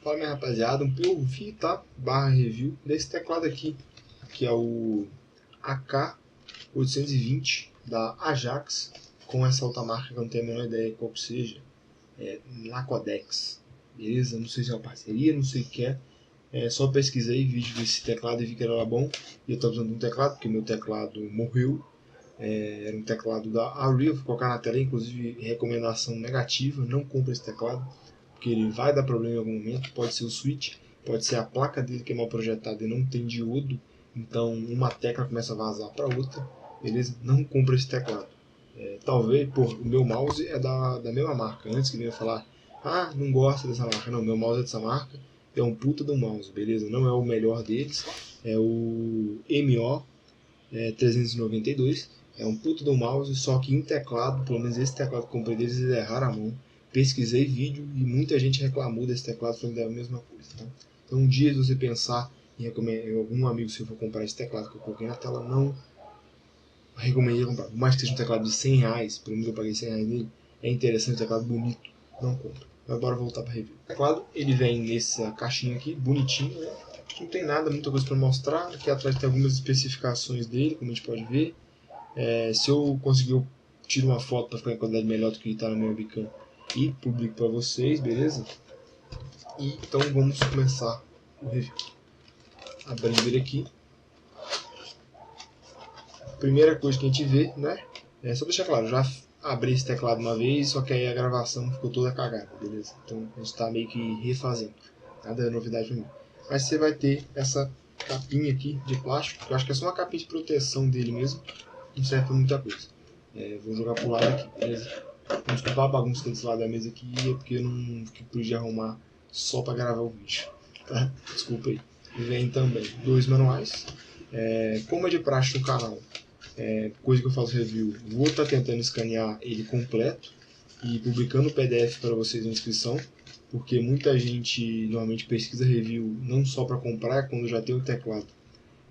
Fala minha rapaziada, eu vi, tá? Review desse teclado aqui, que é o AK820 da Ajax, com essa outra marca que eu não tenho a menor ideia qual que seja, Lacodex, beleza? Não sei se é uma parceria, não sei o que é. Só pesquisei vídeo desse teclado e vi que era bom. E eu estava usando um teclado, porque meu teclado morreu. Era um teclado da Ariel, vou colocar na tela, inclusive recomendação negativa, não compre esse teclado, porque ele vai dar problema em algum momento. Pode ser o switch, pode ser a placa dele que é mal projetada e não tem diodo, então uma tecla começa a vazar para outra, beleza? Não compre esse teclado. Talvez, o meu mouse é da mesma marca. Antes que venha falar, não gosta dessa marca. Não, meu mouse é dessa marca, é um puta do mouse, beleza? Não é o melhor deles, é o MO 392. É um puto do mouse, só que em teclado, pelo menos esse teclado que eu comprei deles, ele é raro à mão. Pesquisei vídeo e muita gente reclamou desse teclado, falando da mesma coisa. Tá? Então, um dia, se você pensar em algum amigo seu for comprar esse teclado que eu coloquei na tela, não recomendei comprar. Por mais que seja um teclado de R$100, pelo menos eu paguei R$100 nele, é interessante, um teclado bonito, não compra. Mas bora voltar para a review. O teclado, ele vem nessa caixinha aqui, bonitinho, né? Não tem nada, muita coisa para mostrar. Aqui atrás tem algumas especificações dele, como a gente pode ver. Se eu conseguir, eu tiro uma foto para ficar em qualidade melhor do que está no meu webcam e publico para vocês, beleza? Então vamos começar o review. Abrindo ele aqui. Primeira coisa que a gente vê, né? Só deixar claro, já abri esse teclado uma vez, só que aí a gravação ficou toda cagada, beleza? Então a gente está meio que refazendo. Nada novidade pra mim. Mas você vai ter essa capinha aqui de plástico, que eu acho que é só uma capinha de proteção dele mesmo. Não serve pra muita coisa. Vou jogar pro lado aqui, beleza? Vamos desculpar a bagunça desse lado da mesa aqui, é porque eu não pude arrumar só pra gravar o vídeo, tá? Desculpa aí. E vem também 2 manuais. Como é de praxe no canal, coisa que eu faço review, vou estar tentando escanear ele completo e publicando o PDF para vocês na descrição, porque muita gente normalmente pesquisa review não só para comprar, quando já tem o teclado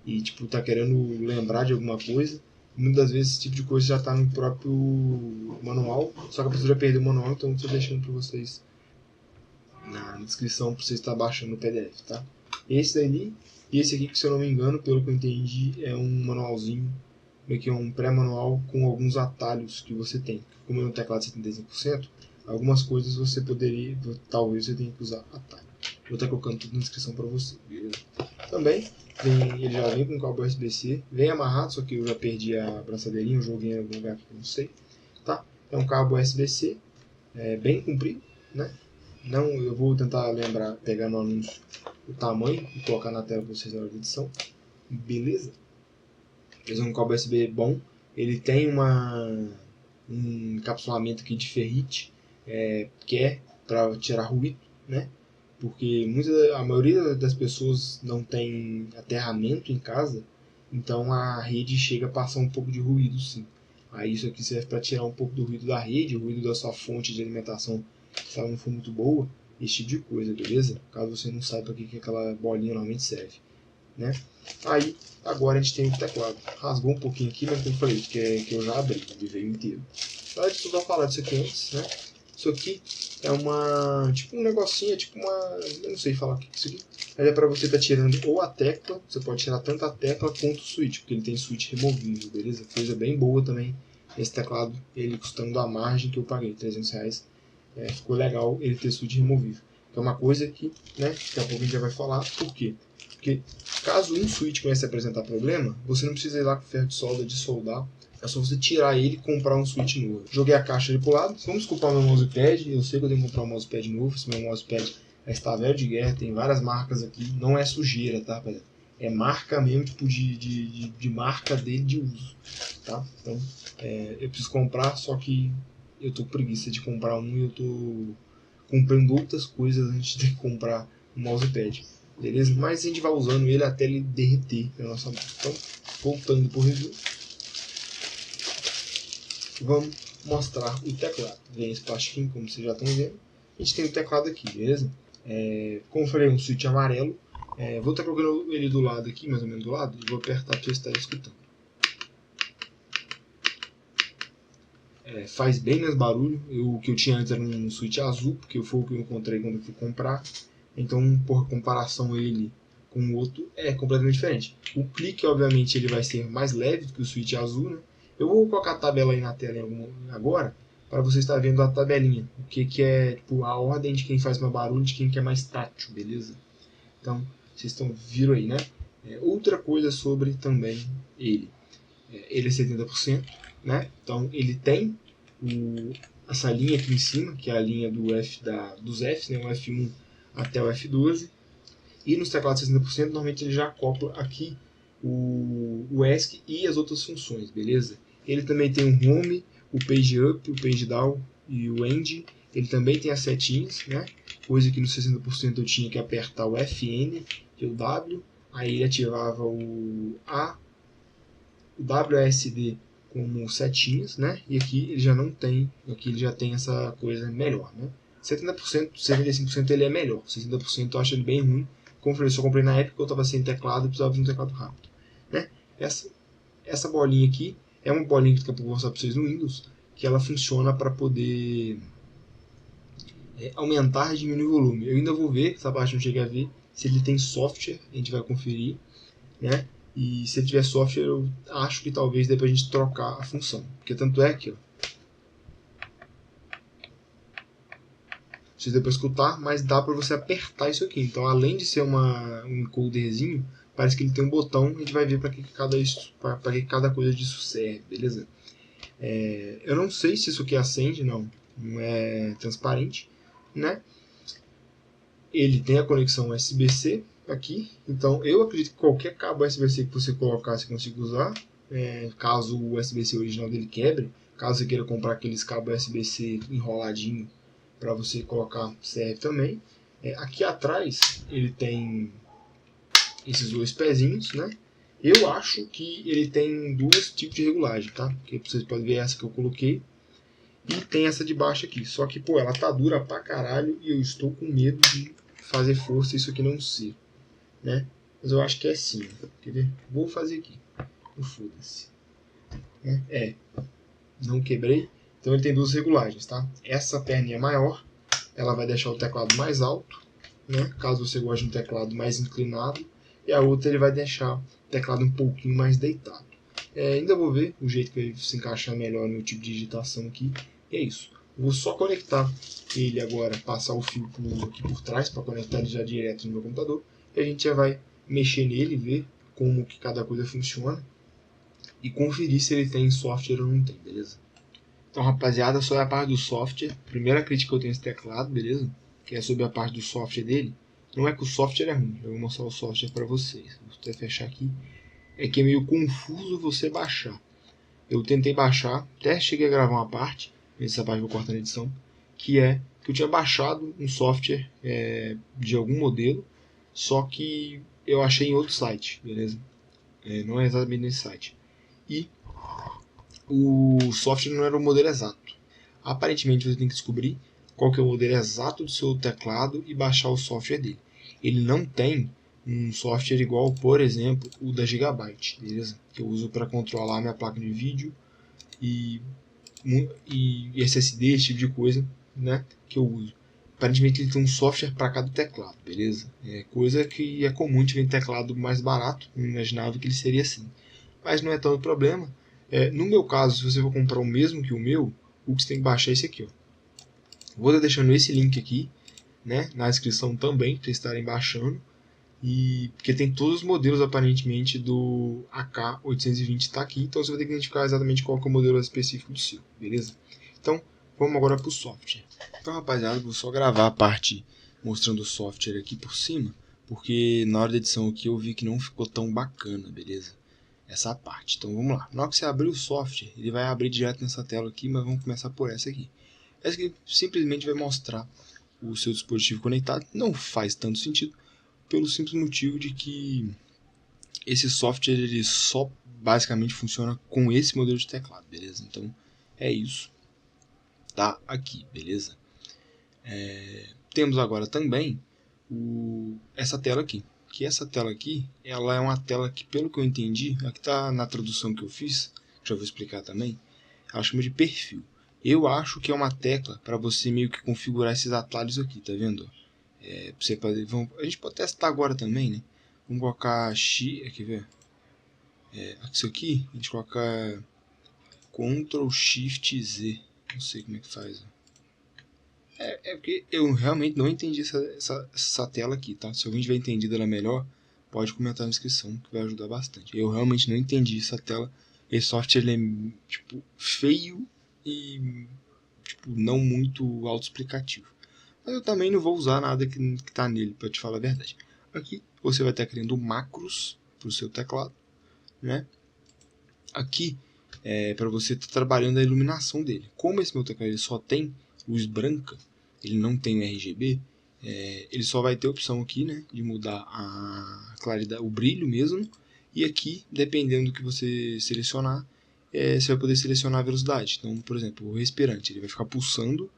e tipo tá querendo lembrar de alguma coisa. Muitas das vezes esse tipo de coisa já está no próprio manual, só que a pessoa já perdeu o manual, então estou deixando para vocês na descrição para vocês estar baixando o PDF, tá? Esse daí e esse aqui, que se eu não me engano, pelo que eu entendi, é um manualzinho, meio que um pré-manual com alguns atalhos que você tem. Como é um teclado de 75%, algumas coisas você poderia, talvez você tenha que usar atalho. Vou estar colocando tudo na descrição para você, beleza? Também ele já vem com cabo USB-C, vem amarrado, só que eu já perdi a braçadeirinha, eu joguei em algum lugar que eu não sei, tá? É um cabo USB-C, bem comprido, né? Não, eu vou tentar lembrar, pegar no anúncio o tamanho e colocar na tela para vocês na hora da edição, beleza? Ele é um cabo USB bom, ele tem um encapsulamento aqui de ferrite, que é para tirar ruído, né? Porque a maioria das pessoas não tem aterramento em casa, então a rede chega a passar um pouco de ruído, sim. Aí isso aqui serve para tirar um pouco do ruído da rede, o ruído da sua fonte de alimentação, se ela não for muito boa, esse tipo de coisa, beleza? Caso você não saiba para que aquela bolinha normalmente serve, né? Aí, agora a gente tem o teclado. Rasgou um pouquinho aqui, mas como eu falei, que eu já abri, ele veio inteiro. Na verdade, eu vou falar disso aqui antes, né? Isso aqui é tipo um negocinho, eu não sei falar o que é isso aqui. Mas é para você estar tirando ou a tecla, você pode tirar tanto a tecla quanto o switch, porque ele tem switch removível, beleza? Coisa bem boa também. Esse teclado, ele custando a margem que eu paguei, R$300. Ficou legal ele ter switch removível. Que é uma coisa que, né, daqui a pouco a gente já vai falar. Por quê? Porque caso um switch comece a apresentar problema, você não precisa ir lá com ferro de solda, de soldar. É só você tirar ele e comprar um switch novo. Joguei a caixa ali pro lado. Vamos desculpar meu mousepad. Eu sei que eu tenho que comprar um mousepad novo. Esse meu mousepad está velho de guerra. Tem várias marcas aqui. Não é sujeira, tá, rapaziada? É marca mesmo, tipo de marca dele de uso, tá? Então, eu preciso comprar, só que eu tô com preguiça de comprar um e eu tô comprando outras coisas antes de comprar um mousepad. Beleza? Mas a gente vai usando ele até ele derreter na nossa mão. Então, voltando para o review, vamos mostrar o teclado. Vem esse plastiquinho, como vocês já estão vendo. A gente tem o teclado aqui, beleza? Como eu falei, um switch amarelo. Vou estar colocando ele do lado aqui, mais ou menos do lado, e vou apertar para você estar escutando. Faz bem mais barulho. O que eu tinha antes era um switch azul, porque foi o que eu encontrei quando eu fui comprar. Então, por comparação ele com o outro, é completamente diferente. O clique, obviamente, ele vai ser mais leve do que o switch azul, né? Eu vou colocar a tabela aí na tela agora, para você estar vendo a tabelinha. O que é tipo, a ordem de quem faz mais barulho, de quem quer mais tátil, beleza? Então, vocês viram aí, né? Outra coisa sobre também ele. Ele é 70%, né? Então, ele tem essa linha aqui em cima, que é a linha dos Fs, né? O F1 até o F12. E nos teclados 60%, normalmente ele já acopla aqui o ESC e as outras funções, beleza? Ele também tem o Home, o Page Up, o Page Down e o End. Ele também tem as setinhas, né? Coisa que no 60% eu tinha que apertar o FN e o W. Aí ele ativava o WASD como setinhas, né? E aqui ele já não tem, aqui ele já tem essa coisa melhor, né? 70%, 75% ele é melhor, 60% eu acho ele bem ruim. Como eu falei, só comprei na época que eu estava sem teclado e precisava de um teclado rápido, né? Essa bolinha aqui é uma bolinha que daqui a pouco eu vou mostrar para vocês no Windows, que ela funciona para poder aumentar e diminuir o volume. Eu ainda vou ver, essa parte não cheguei a ver, se ele tem software, a gente vai conferir, né? E se ele tiver software, eu acho que talvez dê pra gente trocar a função. Porque tanto é que, ó, vocês depois escutar, mas dá pra você apertar isso aqui. Então, além de ser um encoderzinho, parece que ele tem um botão e a gente vai ver para que cada coisa disso serve, beleza? Eu não sei se isso aqui acende, não é transparente, né? Ele tem a conexão USB-C aqui, então eu acredito que qualquer cabo USB-C que você colocar você consiga usar, caso o USB-C original dele quebre, caso você queira comprar aqueles cabos USB-C enroladinho para você colocar, serve também. Aqui atrás ele tem esses dois pezinhos, né? Eu acho que ele tem dois tipos de regulagem, tá? Porque vocês podem ver essa que eu coloquei e tem essa de baixo aqui. Só que, pô, ela tá dura pra caralho e eu estou com medo de fazer força isso aqui não ser, né? Mas eu acho que é sim. Quer ver? Vou fazer aqui. Foda-se. Não quebrei. Então ele tem duas regulagens, tá? Essa perninha maior, ela vai deixar o teclado mais alto, né? Caso você goste de um teclado mais inclinado. E a outra ele vai deixar o teclado um pouquinho mais deitado. Ainda vou ver o jeito que vai se encaixar melhor no tipo de digitação aqui. E é isso. Vou só conectar ele agora, passar o fio aqui por trás para conectar ele já direto no meu computador. E a gente já vai mexer nele, ver como que cada coisa funciona e conferir se ele tem software ou não tem, beleza? Então, rapaziada, só é a parte do software. Primeira crítica que eu tenho nesse teclado, beleza? Que é sobre a parte do software dele. Não é que o software é ruim, eu vou mostrar o software para vocês. Vou até fechar aqui. É que é meio confuso você baixar. Eu tentei baixar, até cheguei a gravar uma parte, essa parte eu vou cortar na edição, que é que eu tinha baixado um software de algum modelo, só que eu achei em outro site, beleza? Não é exatamente nesse site. E o software não era o modelo exato. Aparentemente você tem que descobrir qual que é o modelo exato do seu teclado e baixar o software dele. Ele não tem um software igual, por exemplo, o da Gigabyte, beleza? Que eu uso para controlar minha placa de vídeo e SSD, esse tipo de coisa, né? Que eu uso. Aparentemente ele tem um software para cada teclado, beleza? Coisa que é comum, a gente vê em teclado mais barato, não imaginava que ele seria assim. Mas não é tanto problema. No meu caso, se você for comprar o mesmo que o meu, o que você tem que baixar é esse aqui, ó. Vou estar deixando esse link aqui, né, na descrição também, para vocês estarem baixando. Porque tem todos os modelos aparentemente do AK820 está aqui, então você vai ter que identificar exatamente qual que é o modelo específico do seu, beleza? Então, vamos agora para o software. Então, rapaziada, vou só gravar a parte mostrando o software aqui por cima, porque na hora da edição aqui eu vi que não ficou tão bacana, beleza? Essa parte. Então vamos lá. Na hora que você abrir o software, ele vai abrir direto nessa tela aqui, mas vamos começar por essa aqui. Essa aqui simplesmente vai mostrar o seu dispositivo conectado. Não faz tanto sentido, pelo simples motivo de que esse software ele só basicamente funciona com esse modelo de teclado, beleza? Então é isso. Tá aqui, beleza? Temos agora também essa tela aqui. Que essa tela aqui, ela é uma tela que, pelo que eu entendi, aqui está na tradução que eu fiz, já vou explicar também, ela chama de perfil. Eu acho que é uma tecla para você meio que configurar esses atalhos aqui, tá vendo? pra você fazer, a gente pode testar agora também, né? Vamos colocar X, aqui, ver. Isso aqui, a gente coloca Ctrl Shift Z. Não sei como é que faz. Porque eu realmente não entendi essa tela aqui, tá? Se alguém tiver entendido ela melhor, pode comentar na descrição, que vai ajudar bastante. Eu realmente não entendi essa tela. Esse software ele é tipo feio e tipo não muito autoexplicativo. Mas eu também não vou usar nada que tá nele, para te falar a verdade. Aqui você vai estar criando macros para o seu teclado, né? Aqui é para você estar trabalhando a iluminação dele. Como esse meu teclado ele só tem luz branca, ele não tem o RGB, ele só vai ter a opção aqui, né, de mudar a claridade, o brilho mesmo. E aqui, dependendo do que você selecionar, você vai poder selecionar a velocidade. Então, por exemplo, o respirante, ele vai ficar pulsando.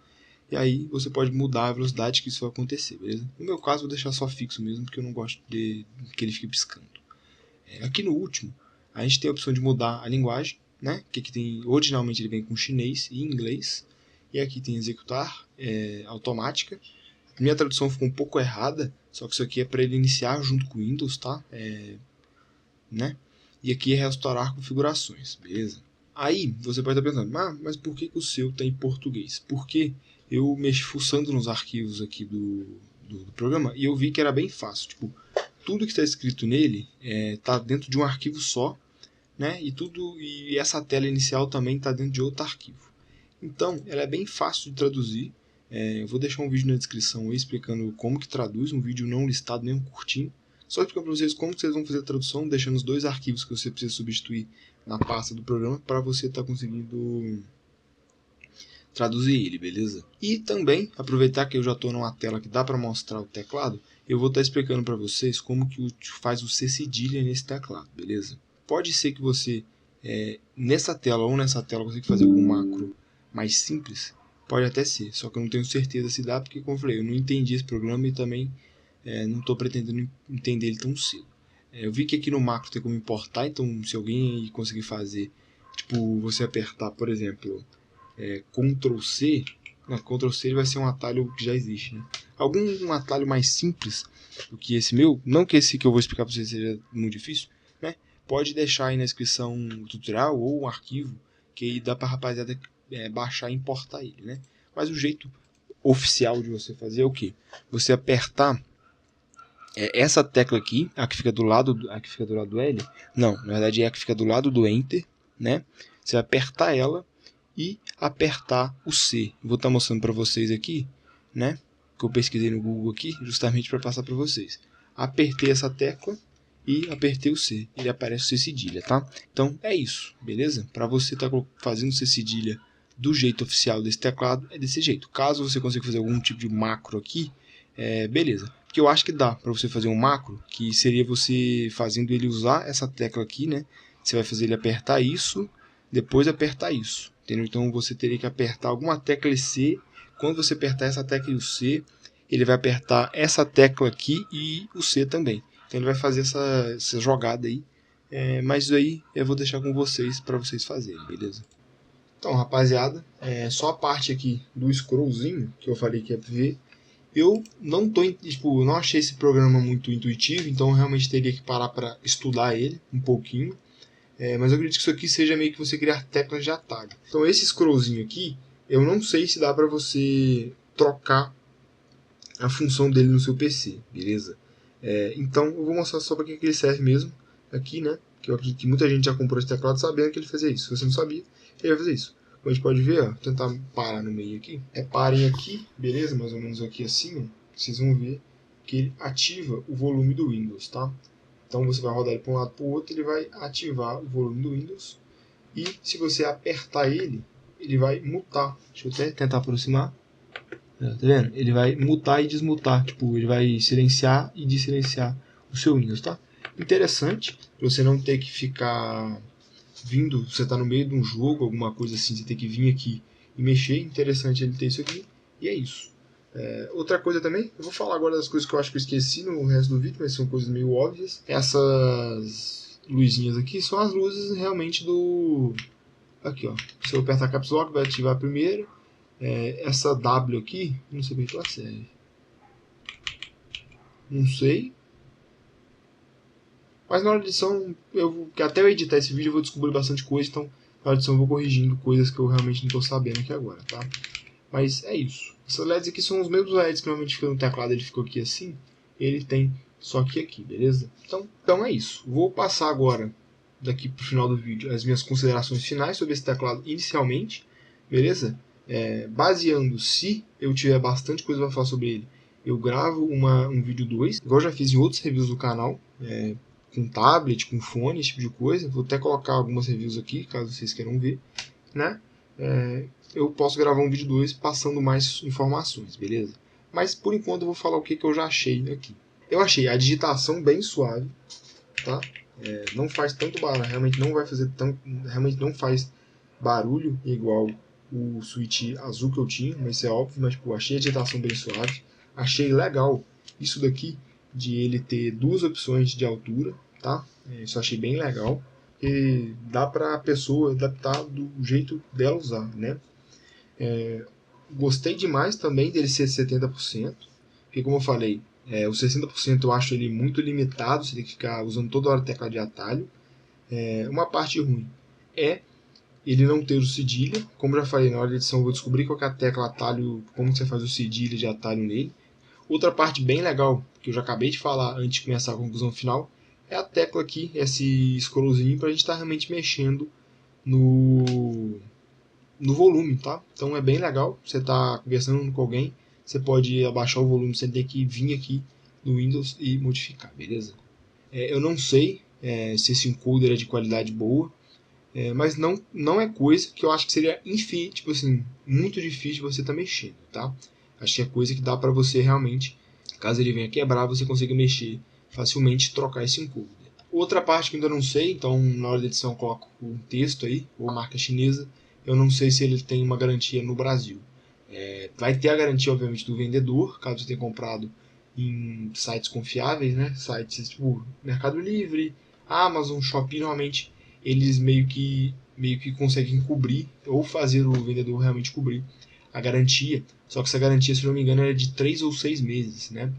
E aí você pode mudar a velocidade que isso vai acontecer, beleza? No meu caso, vou deixar só fixo mesmo, porque eu não gosto de que ele fique piscando. Aqui no último, a gente tem a opção de mudar a linguagem, né? Que aqui tem, originalmente ele vem com chinês e inglês. E aqui tem executar automática. Minha tradução ficou um pouco errada, só que isso aqui é para ele iniciar junto com o Windows, tá? Né? E aqui é restaurar configurações, beleza? Aí você pode estar pensando, mas por que o seu está em português? Porque eu mexi fuçando nos arquivos aqui do programa e eu vi que era bem fácil. Tipo, tudo que está escrito nele está dentro de um arquivo só, né? E essa tela inicial também está dentro de outro arquivo. Então, ela é bem fácil de traduzir. Eu vou deixar um vídeo na descrição aí explicando como que traduz, um vídeo não listado, nem um curtinho. Só explicando para vocês como que vocês vão fazer a tradução, deixando os dois arquivos que você precisa substituir na pasta do programa para você estar conseguindo traduzir ele, beleza? E também, aproveitar que eu já estou numa tela que dá para mostrar o teclado, eu vou estar explicando para vocês como que faz o C cedilha nesse teclado, beleza? Pode ser que você, nessa tela ou nessa tela, consiga fazer algum macro mais simples, pode até ser, só que eu não tenho certeza se dá, porque como eu falei, eu não entendi esse programa e também não estou pretendendo entender ele tão cedo. Eu vi que aqui no macro tem como importar, então se alguém conseguir fazer, tipo, você apertar, por exemplo, Ctrl C, Ctrl C vai ser um atalho que já existe, né? Algum atalho mais simples do que esse meu, não que esse que eu vou explicar para vocês seja muito difícil, né? Pode deixar aí na descrição o tutorial ou um arquivo que aí dá para a rapaziada baixar e importar ele, né? Mas o jeito oficial de você fazer é o que? Você apertar essa tecla aqui, a que fica do lado do L, não, na verdade é a que fica do lado do Enter, né? Você vai apertar ela e apertar o C. Vou estar mostrando para vocês aqui, né? Que eu pesquisei no Google aqui, justamente para passar para vocês. Apertei essa tecla e apertei o C. Ele aparece o C cedilha, tá? Então é isso, beleza? Para você estar fazendo C cedilha do jeito oficial desse teclado, é desse jeito. Caso você consiga fazer algum tipo de macro aqui, beleza. Porque eu acho que dá para você fazer um macro, que seria você fazendo ele usar essa tecla aqui, né? Você vai fazer ele apertar isso, depois apertar isso. Entendeu? Então você teria que apertar alguma tecla e C. Quando você apertar essa tecla e o C, ele vai apertar essa tecla aqui e o C também. Então ele vai fazer essa jogada aí. Mas isso aí eu vou deixar com vocês para vocês fazerem, beleza? Então, rapaziada, só a parte aqui do scrollzinho que eu falei que ia ver. Eu não não achei esse programa muito intuitivo, então eu realmente teria que parar para estudar ele um pouquinho. Mas eu acredito que isso aqui seja meio que você criar teclas de atalho. Então esse scrollzinho aqui, eu não sei se dá para você trocar a função dele no seu PC, beleza? Então eu vou mostrar só para que ele serve mesmo aqui, né? Que eu acredito que muita gente já comprou esse teclado sabendo que ele fazia isso. Se você não sabia, ele vai fazer isso. Como a gente pode ver, ó, vou tentar parar no meio aqui. Parem aqui, beleza? Mais ou menos aqui assim, ó. Vocês vão ver que ele ativa o volume do Windows, tá? Então você vai rodar ele para um lado para o outro, ele vai ativar o volume do Windows. E se você apertar ele, ele vai mutar. Deixa eu até tentar aproximar. Tá vendo? Ele vai mutar e desmutar. Tipo, ele vai silenciar e desilenciar o seu Windows, tá? Interessante, para você não ter que ficar vindo, você está no meio de um jogo, alguma coisa assim, você tem que vir aqui e mexer. Interessante ele ter isso aqui. E é isso. Outra coisa também, eu vou falar agora das coisas que eu acho que eu esqueci no resto do vídeo, mas são coisas meio óbvias. Essas luzinhas aqui são as luzes realmente do... Aqui, ó. Se eu apertar Caps Lock, vai ativar primeiro. Essa W aqui, não sei bem que ela serve. Não sei. Mas na hora da edição, que até eu editar esse vídeo eu vou descobrir bastante coisa, então na hora da edição eu vou corrigindo coisas que eu realmente não estou sabendo aqui agora, tá? Mas é isso. Essas LEDs aqui são os mesmos LEDs que normalmente ficam no teclado, ele ficou aqui assim, ele tem só que aqui, beleza? Então é isso. Vou passar agora, daqui pro final do vídeo, as minhas considerações finais sobre esse teclado inicialmente, beleza? Baseando, se eu tiver bastante coisa para falar sobre ele, eu gravo um vídeo 2, igual eu já fiz em outros reviews do canal, com tablet, com fone, esse tipo de coisa. Vou até colocar algumas reviews aqui, caso vocês queiram ver, né? Eu posso gravar um vídeo 2 passando mais informações, beleza? Mas por enquanto eu vou falar o que eu já achei aqui. Eu achei a digitação bem suave, tá? Não faz tanto barulho, realmente não vai fazer tanto, realmente não faz barulho igual o switch azul que eu tinha, mas isso é óbvio, mas tipo, achei a digitação bem suave. Achei legal isso daqui de ele ter duas opções de altura, tá? Isso eu achei bem legal, porque dá para a pessoa adaptar do jeito dela usar, né? Gostei demais também dele ser 70%, porque como eu falei, o 60% eu acho ele muito limitado, você tem que ficar usando toda hora a tecla de atalho. Uma parte ruim é ele não ter o cedilha, como eu já falei, na hora da edição eu vou descobrir qual é a tecla atalho, como você faz o cedilha de atalho nele. Outra parte bem legal, que eu já acabei de falar antes de começar a conclusão final, é a tecla aqui, esse scrollzinho, para a gente estar realmente mexendo no volume, tá? Então é bem legal, você está conversando com alguém, você pode abaixar o volume sem ter que vir aqui no Windows e modificar, beleza? Eu não sei se esse encoder é de qualidade boa, mas não é coisa que eu acho que seria tipo assim, muito difícil você estar mexendo, tá? Acho que é coisa que dá para você realmente, caso ele venha quebrar, você consiga mexer facilmente e trocar esse encoder. Outra parte que eu ainda não sei, então na hora da edição eu coloco um texto aí, ou marca chinesa, eu não sei se ele tem uma garantia no Brasil. Vai ter a garantia, obviamente, do vendedor, caso você tenha comprado em sites confiáveis, né? Sites tipo Mercado Livre, Amazon, Shopee, normalmente eles meio que conseguem cobrir, ou fazer o vendedor realmente cobrir a garantia. Só que essa garantia, se não me engano, é de 3 ou 6 meses, né?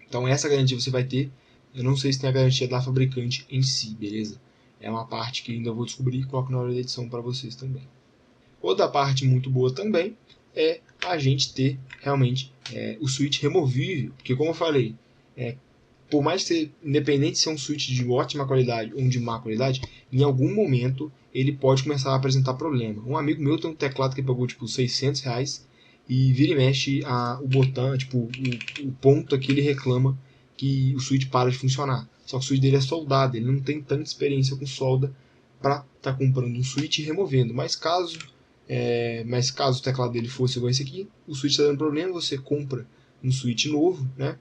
Então essa garantia você vai ter. Eu não sei se tem a garantia da fabricante em si, beleza? É uma parte que ainda vou descobrir e coloco na hora da edição para vocês também. Outra parte muito boa também é a gente ter realmente o switch removível, porque como eu falei, por mais que você, independente se é um switch de ótima qualidade ou de má qualidade, em algum momento ele pode começar a apresentar problema. Um amigo meu tem um teclado que pagou tipo R$600 e vira e mexe o botão, tipo o ponto aqui ele reclama que o switch para de funcionar. Só que o switch dele é soldado, ele não tem tanta experiência com solda para estar comprando um switch e removendo. Mas caso o teclado dele fosse igual esse aqui, o switch está dando problema, você compra um switch novo, né?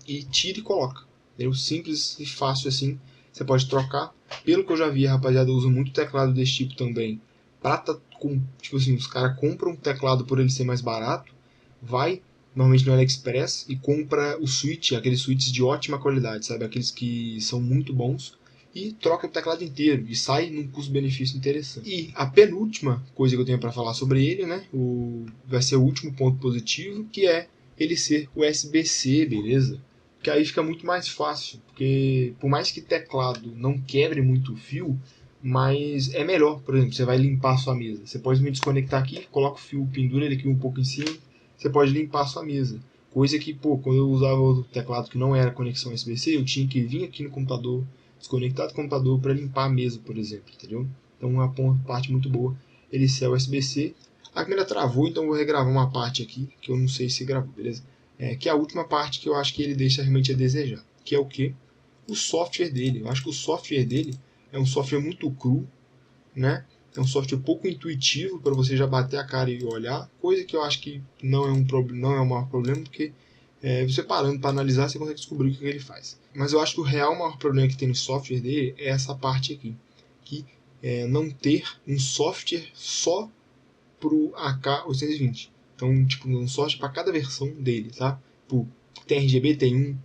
E tira e coloca. Entendeu? Simples e fácil assim. Você pode trocar. Pelo que eu já vi, a rapaziada usa muito teclado desse tipo também. Tipo assim, os caras compram um teclado por ele ser mais barato, vai normalmente no AliExpress e compra o switch, aqueles switches de ótima qualidade, sabe? Aqueles que são muito bons, e troca o teclado inteiro e sai num custo-benefício interessante. E a penúltima coisa que eu tenho para falar sobre ele, né? Vai ser o último ponto positivo, que é ele ser USB-C, beleza? Que aí fica muito mais fácil, porque por mais que teclado não quebre muito o fio, mas é melhor, por exemplo, você vai limpar a sua mesa, você pode me desconectar aqui, coloca o fio, pendura ele aqui um pouco em cima, você pode limpar a sua mesa. Coisa que, quando eu usava o teclado que não era conexão USB-C, eu tinha que vir aqui no computador, desconectar do computador para limpar a mesa, por exemplo, entendeu? Então uma parte muito boa ele ser USB-C. A câmera travou, então eu vou regravar uma parte aqui, que eu não sei se gravou, beleza? Que é a última parte que eu acho que ele deixa realmente a desejar, que é o que? O software dele. Eu acho que o software dele é um software muito cru, né? É um software pouco intuitivo para você já bater a cara e olhar, coisa que eu acho que não é um maior problema, porque você parando para analisar, você consegue descobrir o que ele faz. Mas eu acho que o real maior problema que tem no software dele é essa parte aqui, que não ter um software só para o AK820. Então, tipo, um software para cada versão dele, tá? O TRGB tem um,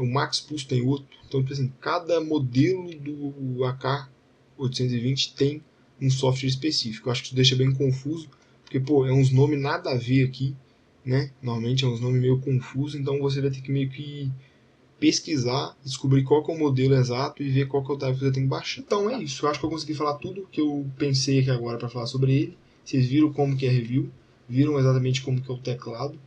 o Max Pulse tem outro. Então, tipo assim, cada modelo do AK820 tem um software específico. Eu acho que isso deixa bem confuso, porque, é uns nomes nada a ver aqui, né? Normalmente é uns nomes meio confusos, então você vai ter que meio que pesquisar, descobrir qual que é o modelo exato e ver qual que é o type que você tem que baixar. Então é isso, eu acho que eu consegui falar tudo que eu pensei aqui agora para falar sobre ele. Vocês viram como que é a review, viram exatamente como que é o teclado.